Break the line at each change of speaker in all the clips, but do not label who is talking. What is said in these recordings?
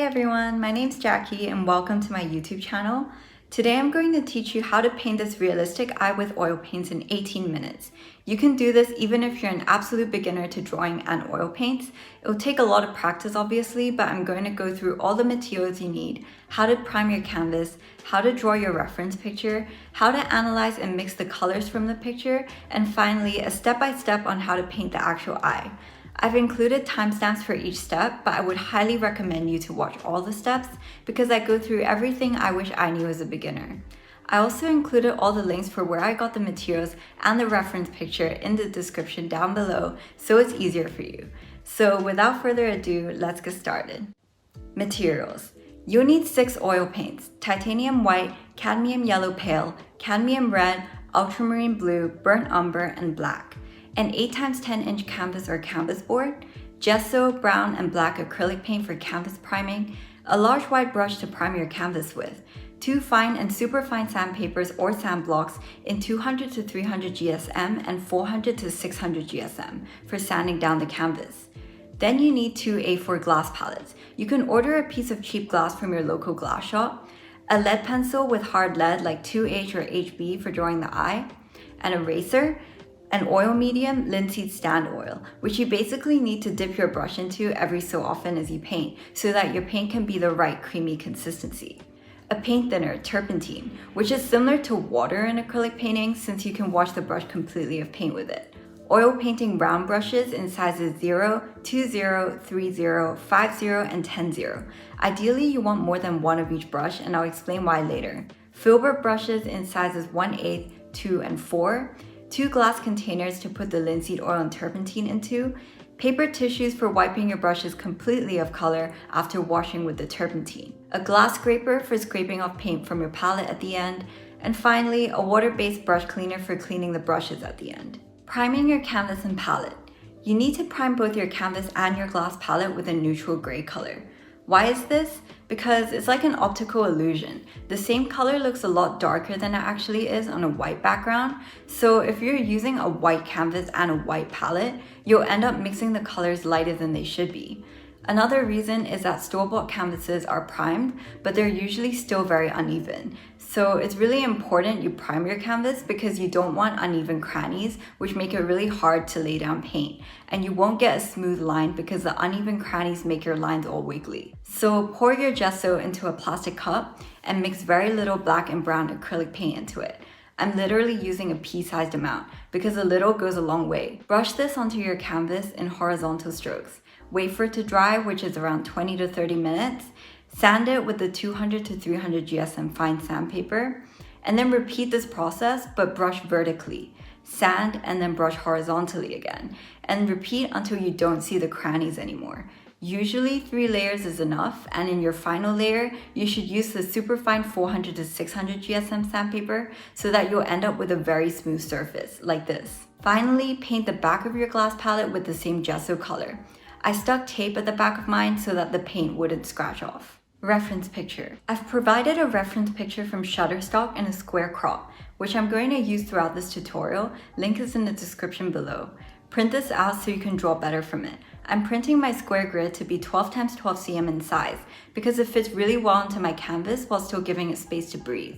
everyone, my name's Jackie and welcome to my YouTube channel. Today I'm going to teach you how to paint this realistic eye with oil paints in 18 minutes. You can do this even if you're an absolute beginner to drawing and oil paints. It will take a lot of practice obviously, but I'm going to go through all the materials you need, how to prime your canvas, how to draw your reference picture, how to analyze and mix the colors from the picture, and finally a step-by-step on how to paint the actual eye. I've included timestamps for each step, but I would highly recommend you to watch all the steps because I go through everything I wish I knew as a beginner. I also included all the links for where I got the materials and the reference picture in the description down below so it's easier for you. So without further ado, let's get started. Materials. You'll need 6 oil paints: titanium white, cadmium yellow pale, cadmium red, ultramarine blue, burnt umber, and black. An 8x10" canvas or canvas board, gesso, brown and black acrylic paint for canvas priming, a large white brush to prime your canvas with, 2 fine and super fine sandpapers or sand blocks in 200 to 300 GSM and 400 to 600 GSM for sanding down the canvas. Then you need 2 A4 glass palettes. You can order a piece of cheap glass from your local glass shop, a lead pencil with hard lead like 2H or HB for drawing the eye, an eraser, an oil medium, linseed stand oil, which you basically need to dip your brush into every so often as you paint so that your paint can be the right creamy consistency. A paint thinner, turpentine, which is similar to water in acrylic painting since you can wash the brush completely of paint with it. Oil painting round brushes in sizes 0, 20, 30, 50, and 10-0. Ideally, you want more than one of each brush, and I'll explain why later. Filbert brushes in sizes 1/8, 2, and 4. 2 glass containers to put the linseed oil and turpentine into, paper tissues for wiping your brushes completely of color after washing with the turpentine, a glass scraper for scraping off paint from your palette at the end, and finally a water-based brush cleaner for cleaning the brushes at the end. Priming your canvas and palette. You need to prime both your canvas and your glass palette with a neutral gray color. Why is this? Because it's like an optical illusion. The same color looks a lot darker than it actually is on a white background. So if you're using a white canvas and a white palette, you'll end up mixing the colors lighter than they should be. Another reason is that store-bought canvases are primed, but they're usually still very uneven. So it's really important you prime your canvas because you don't want uneven crannies, which make it really hard to lay down paint. And you won't get a smooth line because the uneven crannies make your lines all wiggly. So pour your gesso into a plastic cup and mix very little black and brown acrylic paint into it. I'm literally using a pea-sized amount because a little goes a long way. Brush this onto your canvas in horizontal strokes. Wait for it to dry, which is around 20 to 30 minutes. Sand it with the 200 to 300 GSM fine sandpaper, and then repeat this process but brush vertically. Sand and then brush horizontally again, and repeat until you don't see the crannies anymore. Usually 3 layers is enough, and in your final layer, you should use the superfine 400 to 600 GSM sandpaper so that you'll end up with a very smooth surface, like this. Finally, paint the back of your glass palette with the same gesso color. I stuck tape at the back of mine so that the paint wouldn't scratch off. Reference picture. I've provided a reference picture from Shutterstock in a square crop, which I'm going to use throughout this tutorial. Link is in the description below. Print this out so you can draw better from it. I'm printing my square grid to be 12x12 cm in size because it fits really well into my canvas while still giving it space to breathe.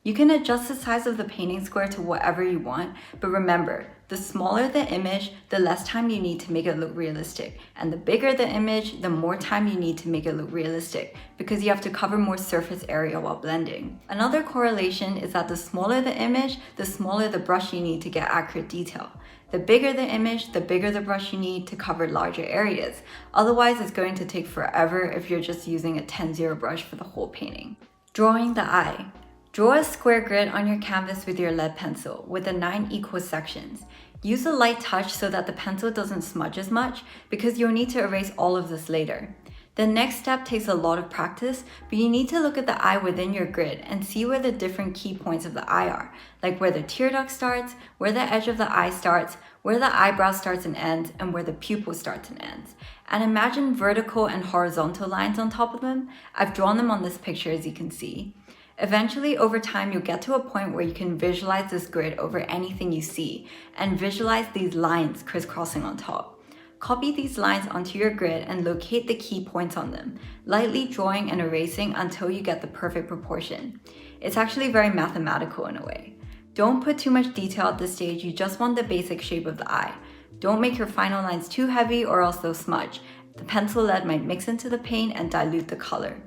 You can adjust the size of the painting square to whatever you want, but remember, the smaller the image, the less time you need to make it look realistic. And the bigger the image, the more time you need to make it look realistic because you have to cover more surface area while blending. Another correlation is that the smaller the image, the smaller the brush you need to get accurate detail. The bigger the image, the bigger the brush you need to cover larger areas. Otherwise, it's going to take forever if you're just using a 10-0 brush for the whole painting. Drawing the eye. Draw a square grid on your canvas with your lead pencil with the 9 equal sections. Use a light touch so that the pencil doesn't smudge as much because you'll need to erase all of this later. The next step takes a lot of practice, but you need to look at the eye within your grid and see where the different key points of the eye are, like where the tear duct starts, where the edge of the eye starts, where the eyebrow starts and ends, and where the pupil starts and ends. And imagine vertical and horizontal lines on top of them. I've drawn them on this picture as you can see. Eventually, over time, you'll get to a point where you can visualize this grid over anything you see and visualize these lines crisscrossing on top. Copy these lines onto your grid and locate the key points on them, lightly drawing and erasing until you get the perfect proportion. It's actually very mathematical in a way. Don't put too much detail at this stage, you just want the basic shape of the eye. Don't make your final lines too heavy or else they'll smudge. The pencil lead might mix into the paint and dilute the color.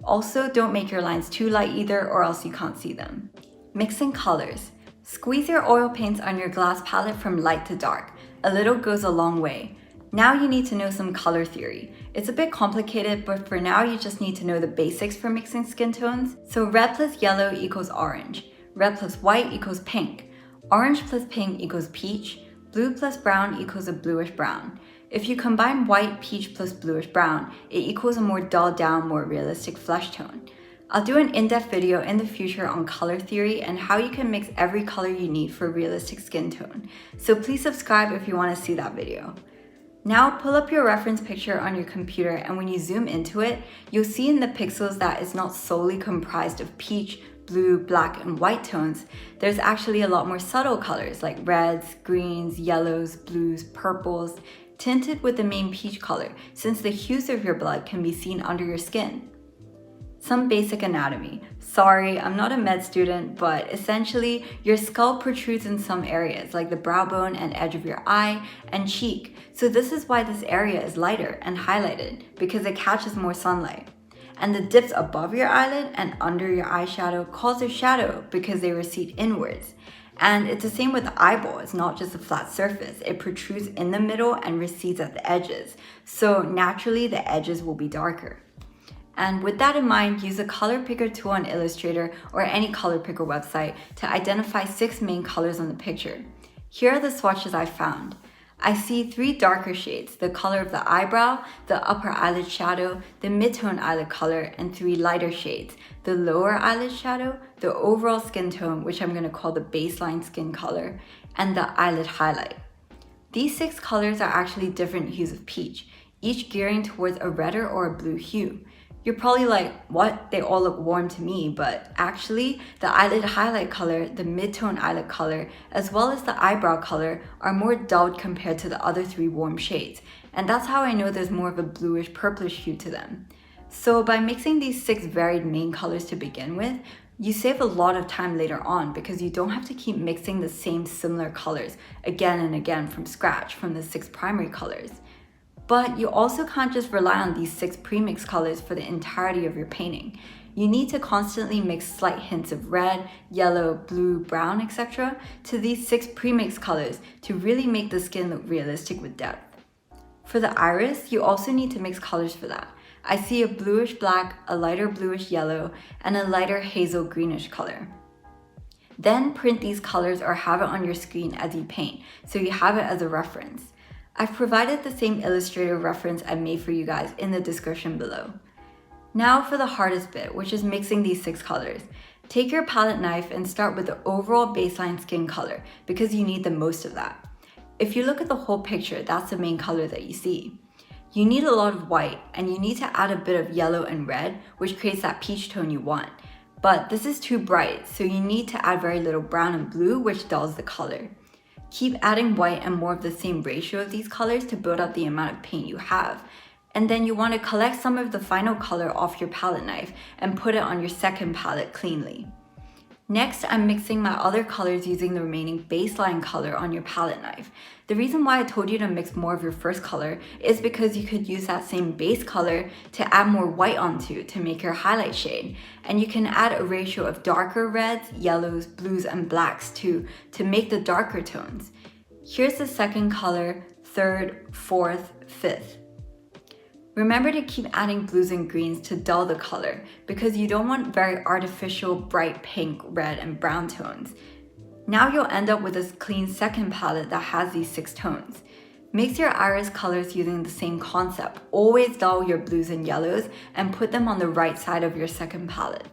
Also, don't make your lines too light either or else you can't see them. Mixing colors. Squeeze your oil paints on your glass palette from light to dark. A little goes a long way. Now you need to know some color theory. It's a bit complicated, but for now you just need to know the basics for mixing skin tones. So red plus yellow equals orange. Red plus white equals pink. Orange plus pink equals peach. Blue plus brown equals a bluish brown. If you combine white, peach plus bluish brown, it equals a more dulled down, more realistic flesh tone. I'll do an in-depth video in the future on color theory and how you can mix every color you need for a realistic skin tone. So please subscribe if you want to see that video. Now pull up your reference picture on your computer, and when you zoom into it, you'll see in the pixels that it's not solely comprised of peach, blue, black, and white tones. There's actually a lot more subtle colors like reds, greens, yellows, blues, purples, tinted with the main peach color, since the hues of your blood can be seen under your skin. Some basic anatomy. Sorry, I'm not a med student, but essentially, your skull protrudes in some areas, like the brow bone and edge of your eye and cheek. So this is why this area is lighter and highlighted, because it catches more sunlight. And the dips above your eyelid and under your eyeshadow cause a shadow because they recede inwards. And it's the same with the eyeball, it's not just a flat surface. It protrudes in the middle and recedes at the edges. So naturally, the edges will be darker. And with that in mind, use the color picker tool on Illustrator or any color picker website to identify 6 main colors on the picture. Here are the swatches I found. I see 3 darker shades, the color of the eyebrow, the upper eyelid shadow, the mid-tone eyelid color, and 3 lighter shades, the lower eyelid shadow, the overall skin tone, which I'm going to call the baseline skin color, and the eyelid highlight. These 6 colors are actually different hues of peach, each gearing towards a redder or a blue hue. You're probably like, what? They all look warm to me, but actually, the eyelid highlight color, the mid-tone eyelid color, as well as the eyebrow color are more dulled compared to the other 3 warm shades, and that's how I know there's more of a bluish purplish hue to them. So by mixing these 6 varied main colors to begin with, you save a lot of time later on because you don't have to keep mixing the same similar colors again and again from scratch from the 6 primary colors. But you also can't just rely on these 6 premixed colors for the entirety of your painting. You need to constantly mix slight hints of red, yellow, blue, brown, etc. to these 6 premixed colors to really make the skin look realistic with depth. For the iris, you also need to mix colors for that. I see a bluish black, a lighter bluish yellow, and a lighter hazel greenish color. Then print these colors or have it on your screen as you paint, so you have it as a reference. I've provided the same Illustrator reference I made for you guys in the description below. Now for the hardest bit, which is mixing these 6 colors. Take your palette knife and start with the overall baseline skin color because you need the most of that. If you look at the whole picture, that's the main color that you see. You need a lot of white and you need to add a bit of yellow and red, which creates that peach tone you want. But this is too bright, so you need to add very little brown and blue, which dulls the color. Keep adding white and more of the same ratio of these colors to build up the amount of paint you have. And then you want to collect some of the final color off your palette knife and put it on your second palette cleanly. Next, I'm mixing my other colors using the remaining baseline color on your palette knife. The reason why I told you to mix more of your first color is because you could use that same base color to add more white onto to make your highlight shade. And you can add a ratio of darker reds, yellows, blues, and blacks too to make the darker tones. Here's the second color, third, fourth, fifth. Remember to keep adding blues and greens to dull the color because you don't want very artificial bright pink, red, and brown tones. Now you'll end up with a clean second palette that has these 6 tones. Mix your iris colors using the same concept. Always dull your blues and yellows and put them on the right side of your second palette.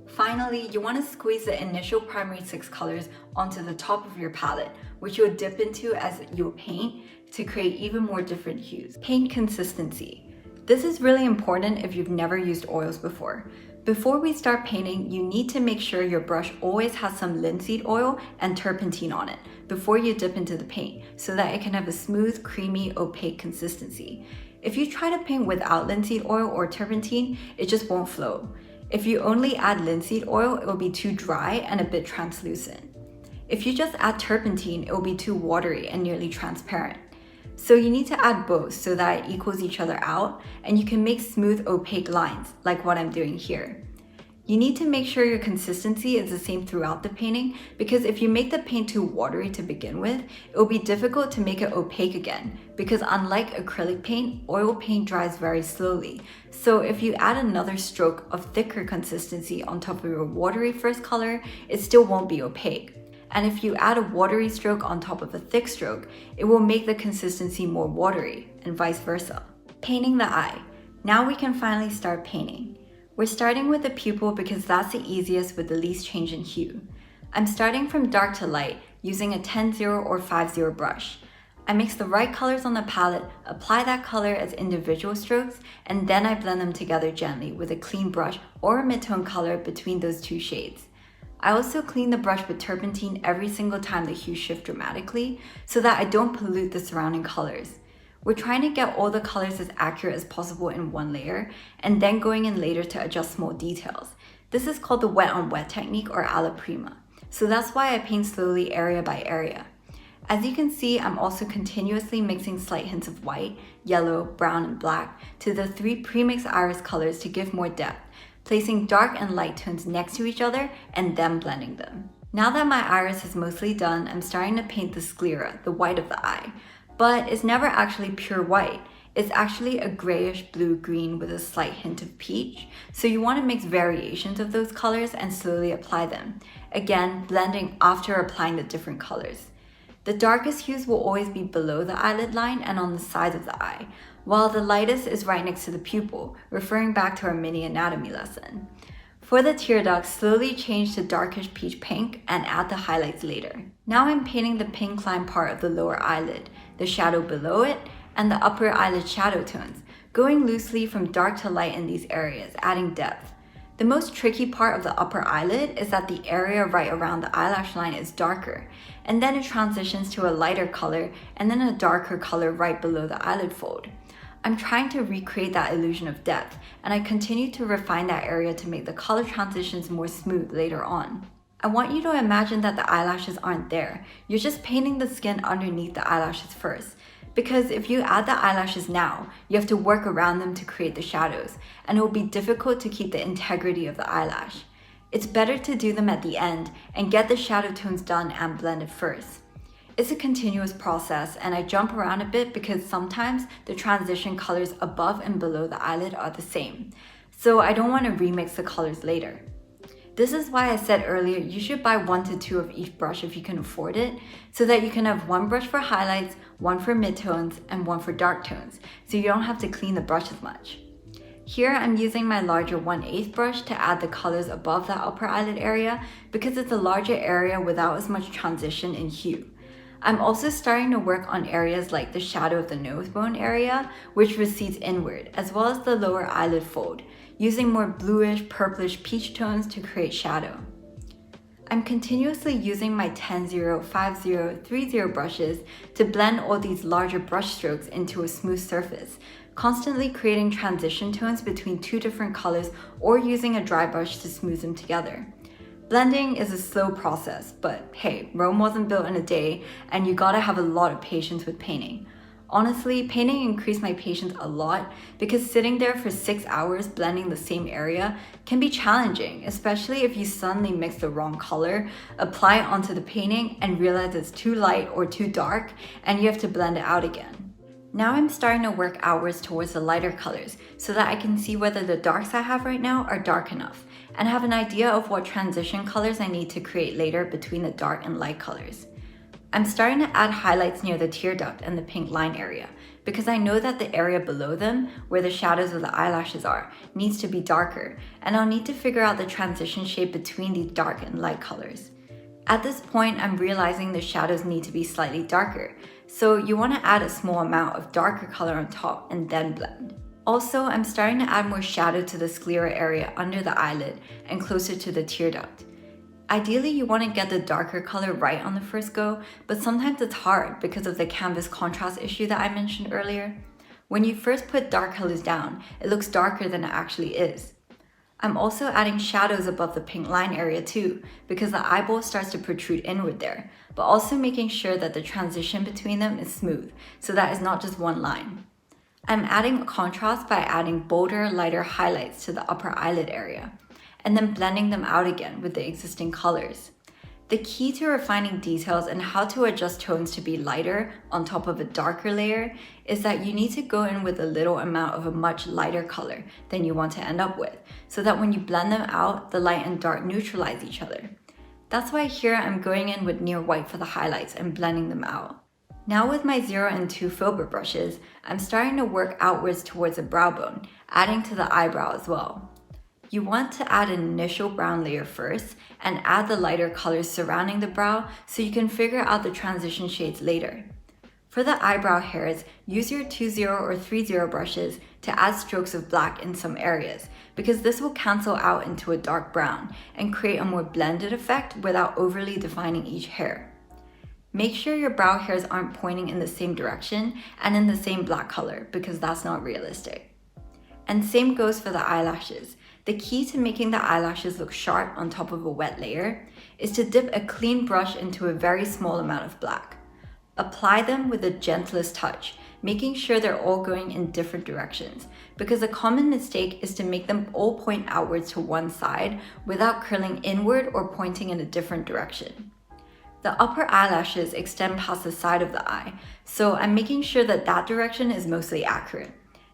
Finally, you want to squeeze the initial primary 6 colors onto the top of your palette, which you'll dip into as you'll paint to create even more different hues. Paint consistency. This is really important if you've never used oils before. Before we start painting, you need to make sure your brush always has some linseed oil and turpentine on it before you dip into the paint so that it can have a smooth, creamy, opaque consistency. If you try to paint without linseed oil or turpentine, it just won't flow. If you only add linseed oil, it will be too dry and a bit translucent. If you just add turpentine, it will be too watery and nearly transparent. So you need to add both so that it equals each other out and you can make smooth, opaque lines like what I'm doing here. You need to make sure your consistency is the same throughout the painting because if you make the paint too watery to begin with, it will be difficult to make it opaque again because unlike acrylic paint, oil paint dries very slowly. So if you add another stroke of thicker consistency on top of your watery first color, it still won't be opaque. And if you add a watery stroke on top of a thick stroke, it will make the consistency more watery, and vice versa. Painting the eye. Now we can finally start painting. We're starting with the pupil because that's the easiest with the least change in hue. I'm starting from dark to light using a 10-0 or 5-0 brush. I mix the right colors on the palette, apply that color as individual strokes, and then I blend them together gently with a clean brush or a mid-tone color between those two shades. I also clean the brush with turpentine every single time the hues shift dramatically so that I don't pollute the surrounding colors. We're trying to get all the colors as accurate as possible in one layer and then going in later to adjust small details. This is called the wet on wet technique or alla prima. So that's why I paint slowly area by area. As you can see, I'm also continuously mixing slight hints of white, yellow, brown, and black to the 3 pre-mixed iris colors to give more depth, placing dark and light tones next to each other and then blending them. Now that my iris is mostly done, I'm starting to paint the sclera, the white of the eye. But it's never actually pure white. It's actually a grayish blue-green with a slight hint of peach. So you want to mix variations of those colors and slowly apply them. Again, blending after applying the different colors. The darkest hues will always be below the eyelid line and on the sides of the eye, while the lightest is right next to the pupil, referring back to our mini anatomy lesson. For the tear duct, slowly change to darkish peach pink and add the highlights later. Now I'm painting the pink line part of the lower eyelid, the shadow below it, and the upper eyelid shadow tones, going loosely from dark to light in these areas, adding depth. The most tricky part of the upper eyelid is that the area right around the eyelash line is darker, and then it transitions to a lighter color and then a darker color right below the eyelid fold. I'm trying to recreate that illusion of depth, and I continue to refine that area to make the color transitions more smooth later on. I want you to imagine that the eyelashes aren't there. You're just painting the skin underneath the eyelashes first. Because if you add the eyelashes now, you have to work around them to create the shadows, and it will be difficult to keep the integrity of the eyelash. It's better to do them at the end and get the shadow tones done and blended first. It's a continuous process, and I jump around a bit because sometimes the transition colors above and below the eyelid are the same, so I don't want to remix the colors later. This is why I said earlier you should buy 1 to 2 of each brush if you can afford it, so that you can have one brush for highlights, one for midtones, and one for dark tones, so you don't have to clean the brush as much. Here I'm using my larger 1/8 brush to add the colors above the upper eyelid area because it's a larger area without as much transition in hue. I'm also starting to work on areas like the shadow of the nose bone area, which recedes inward, as well as the lower eyelid fold, using more bluish, purplish peach tones to create shadow. I'm continuously using my 10-0, 5-0, 3-0 brushes to blend all these larger brush strokes into a smooth surface, constantly creating transition tones between 2 different colors or using a dry brush to smooth them together. Blending is a slow process, but hey, Rome wasn't built in a day, and you gotta have a lot of patience with painting. Honestly, painting increased my patience a lot because sitting there for 6 hours blending the same area can be challenging, especially if you suddenly mix the wrong color, apply it onto the painting, and realize it's too light or too dark, and you have to blend it out again. Now I'm starting to work outwards towards the lighter colors so that I can see whether the darks I have right now are dark enough, and have an idea of what transition colors I need to create later between the dark and light colors. I'm starting to add highlights near the tear duct and the pink line area because I know that the area below them, where the shadows of the eyelashes are, needs to be darker, and I'll need to figure out the transition shape between these dark and light colors. At this point, I'm realizing the shadows need to be slightly darker, so you want to add a small amount of darker color on top and then blend. Also, I'm starting to add more shadow to the sclera area under the eyelid and closer to the tear duct. Ideally, you want to get the darker color right on the first go, but sometimes it's hard because of the canvas contrast issue that I mentioned earlier. When you first put dark colors down, it looks darker than it actually is. I'm also adding shadows above the pink line area too, because the eyeball starts to protrude inward there, but also making sure that the transition between them is smooth, so that it's not just one line. I'm adding a contrast by adding bolder, lighter highlights to the upper eyelid area, and then blending them out again with the existing colors. The key to refining details and how to adjust tones to be lighter on top of a darker layer is that you need to go in with a little amount of a much lighter color than you want to end up with, so that when you blend them out, the light and dark neutralize each other. That's why here I'm going in with near white for the highlights and blending them out. Now with my 0 and 2 filbert brushes, I'm starting to work outwards towards the brow bone, adding to the eyebrow as well. You want to add an initial brown layer first and add the lighter colors surrounding the brow so you can figure out the transition shades later. For the eyebrow hairs, use your 2-0 or 3-0 brushes to add strokes of black in some areas, because this will cancel out into a dark brown and create a more blended effect without overly defining each hair. Make sure your brow hairs aren't pointing in the same direction and in the same black color, because that's not realistic. And same goes for the eyelashes. The key to making the eyelashes look sharp on top of a wet layer is to dip a clean brush into a very small amount of black. Apply them with the gentlest touch, making sure they're all going in different directions, because a common mistake is to make them all point outwards to one side without curling inward or pointing in a different direction. The upper eyelashes extend past the side of the eye, so I'm making sure that that direction is mostly accurate.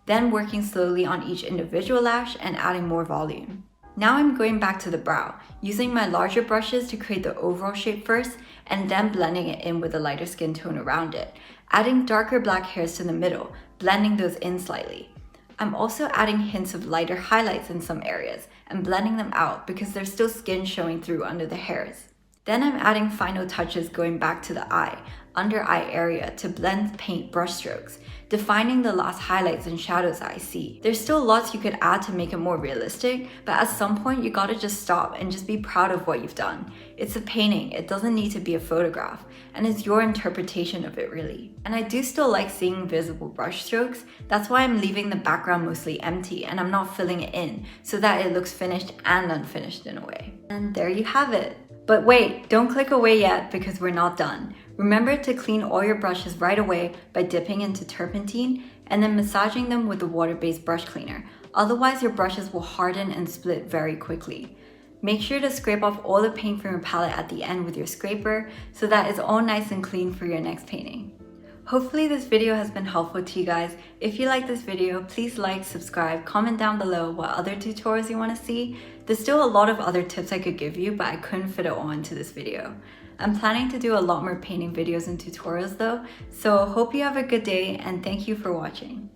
Then working slowly on each individual lash and adding more volume. Now I'm going back to the brow, using my larger brushes to create the overall shape first and then blending it in with a lighter skin tone around it, adding darker black hairs to the middle, blending those in slightly. I'm also adding hints of lighter highlights in some areas and blending them out because there's still skin showing through under the hairs. Then I'm adding final touches going back to the eye, under eye area to blend paint brush strokes, defining the last highlights and shadows I see. There's still lots you could add to make it more realistic, but at some point you gotta just stop and just be proud of what you've done. It's a painting, it doesn't need to be a photograph, and it's your interpretation of it really. And I do still like seeing visible brush strokes, that's why I'm leaving the background mostly empty and I'm not filling it in so that it looks finished and unfinished in a way. And there you have it. But wait, don't click away yet because we're not done. Remember to clean all your brushes right away by dipping into turpentine and then massaging them with the water-based brush cleaner. Otherwise, your brushes will harden and split very quickly. Make sure to scrape off all the paint from your palette at the end with your scraper so that it's all nice and clean for your next painting. Hopefully this video has been helpful to you guys. If you like this video, please like, subscribe, comment down below what other tutorials you want to see. There's still a lot of other tips I could give you, but I couldn't fit it all into this video. I'm planning to do a lot more painting videos and tutorials though, so hope you have a good day and thank you for watching.